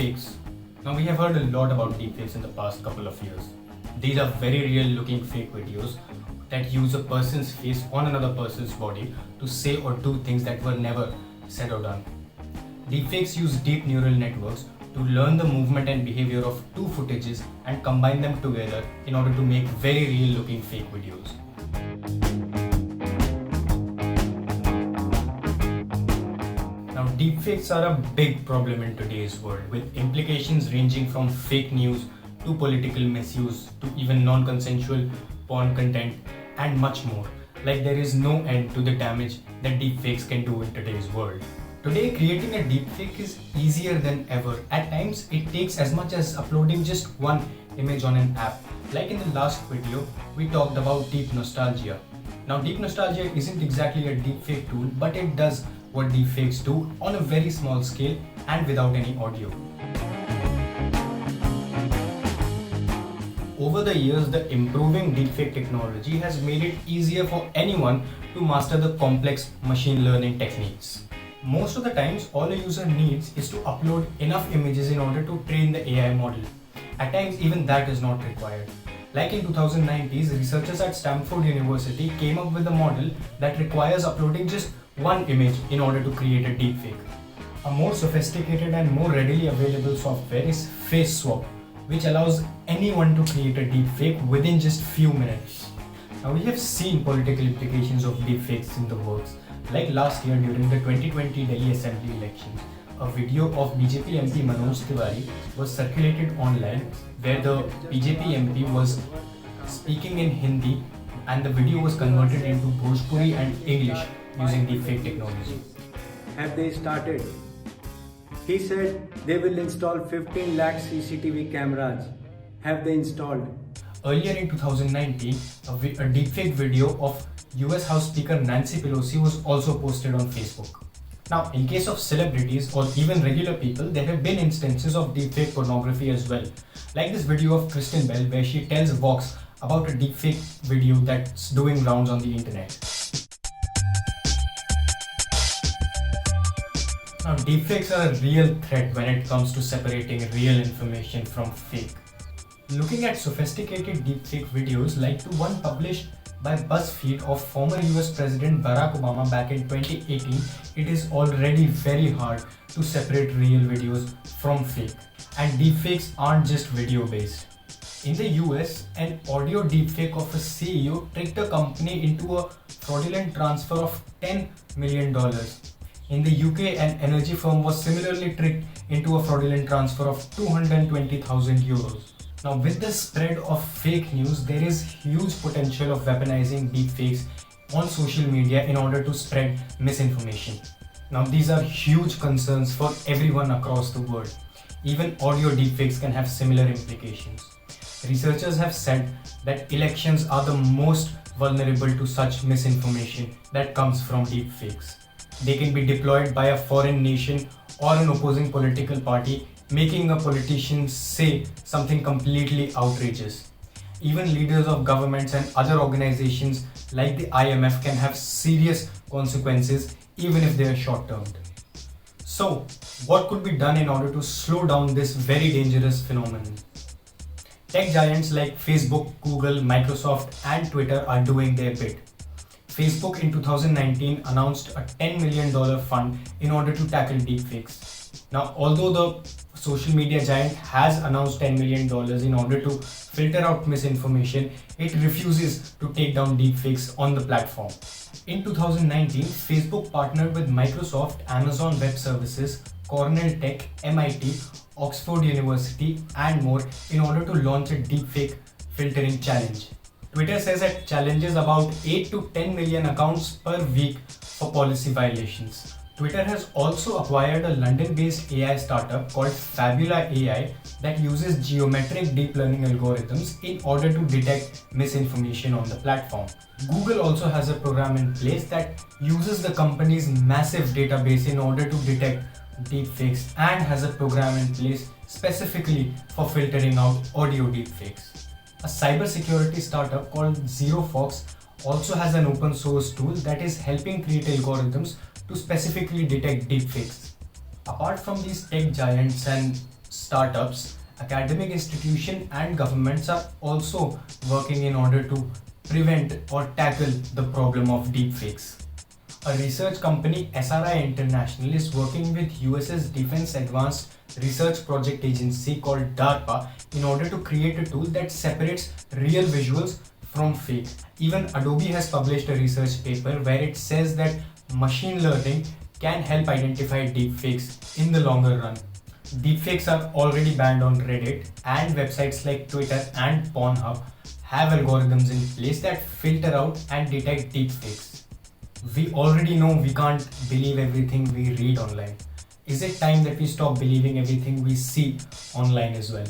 Deepfakes. Now we have heard a lot about deepfakes in the past couple of years. These are very real looking fake videos that use a person's face on another person's body to say or do things that were never said or done. Deepfakes use deep neural networks to learn the movement and behavior of two footages and combine them together in order to make very real looking fake videos. Now, deepfakes are a big problem in today's world, with implications ranging from fake news to political misuse to even non-consensual porn content and much more. Like, there is no end to the damage that deepfakes can do in today's world. Today, creating a deepfake is easier than ever. At times, it takes as much as uploading just one image on an app. Like in the last video, we talked about Deep Nostalgia. Now, Deep Nostalgia isn't exactly a deepfake tool, but it does what deepfakes do on a very small scale and without any audio. Over the years, the improving deepfake technology has made it easier for anyone to master the complex machine learning techniques. Most of the times, all a user needs is to upload enough images in order to train the AI model. At times, even that is not required. Like in 2090s, researchers at Stanford University came up with a model that requires uploading just one image in order to create a deepfake. A more sophisticated and more readily available software is FaceSwap, which allows anyone to create a deepfake within just few minutes. Now, we have seen political implications of deepfakes in the works. Like last year during the 2020 Delhi Assembly elections, a video of BJP MP Manoj Tiwari was circulated online where the BJP MP was speaking in Hindi and the video was converted into Bhojpuri and English using deepfake technology. Have they started? He said they will install 15 lakh CCTV cameras. Have they installed? Earlier in 2019, a deepfake video of US House Speaker Nancy Pelosi was also posted on Facebook. Now, in case of celebrities or even regular people, there have been instances of deepfake pornography as well. Like this video of Kristen Bell where she tells Vox about a deepfake video that's doing rounds on the internet. Now, deepfakes are a real threat when it comes to separating real information from fake. Looking at sophisticated deepfake videos like the one published by BuzzFeed of former US President Barack Obama back in 2018, it is already very hard to separate real videos from fake. And deepfakes aren't just video based. In the US, an audio deepfake of a CEO tricked a company into a fraudulent transfer of $10 million. In the UK, an energy firm was similarly tricked into a fraudulent transfer of 220,000 euros. Now, with the spread of fake news, there is huge potential of weaponizing deepfakes on social media in order to spread misinformation. Now, these are huge concerns for everyone across the world. Even audio deepfakes can have similar implications. Researchers have said that elections are the most vulnerable to such misinformation that comes from deepfakes. They can be deployed by a foreign nation or an opposing political party, making a politician say something completely outrageous. Even leaders of governments and other organizations like the IMF can have serious consequences even if they are short-termed. So, what could be done in order to slow down this very dangerous phenomenon? Tech giants like Facebook, Google, Microsoft and Twitter are doing their bit. Facebook in 2019 announced a $10 million fund in order to tackle deepfakes. Now, although the social media giant has announced $10 million in order to filter out misinformation, it refuses to take down deepfakes on the platform. In 2019, Facebook partnered with Microsoft, Amazon Web Services, Cornell Tech, MIT, Oxford University, and more in order to launch a deepfake filtering challenge. Twitter says it challenges about 8 to 10 million accounts per week for policy violations. Twitter has also acquired a London-based AI startup called Fabula AI that uses geometric deep learning algorithms in order to detect misinformation on the platform. Google also has a program in place that uses the company's massive database in order to detect deepfakes and has a program in place specifically for filtering out audio deepfakes. A cybersecurity startup called ZeroFox also has an open source tool that is helping create algorithms to specifically detect deepfakes. Apart from these tech giants and startups, academic institutions, and governments are also working in order to prevent or tackle the problem of deepfakes. A research company, SRI International, is working with US's Defense Advanced Research Project Agency called DARPA in order to create a tool that separates real visuals from fake. Even Adobe has published a research paper where it says that machine learning can help identify deepfakes in the longer run. Deepfakes are already banned on Reddit, and websites like Twitter and Pornhub have algorithms in place that filter out and detect deepfakes. We already know we can't believe everything we read online. Is it time that we stop believing everything we see online as well?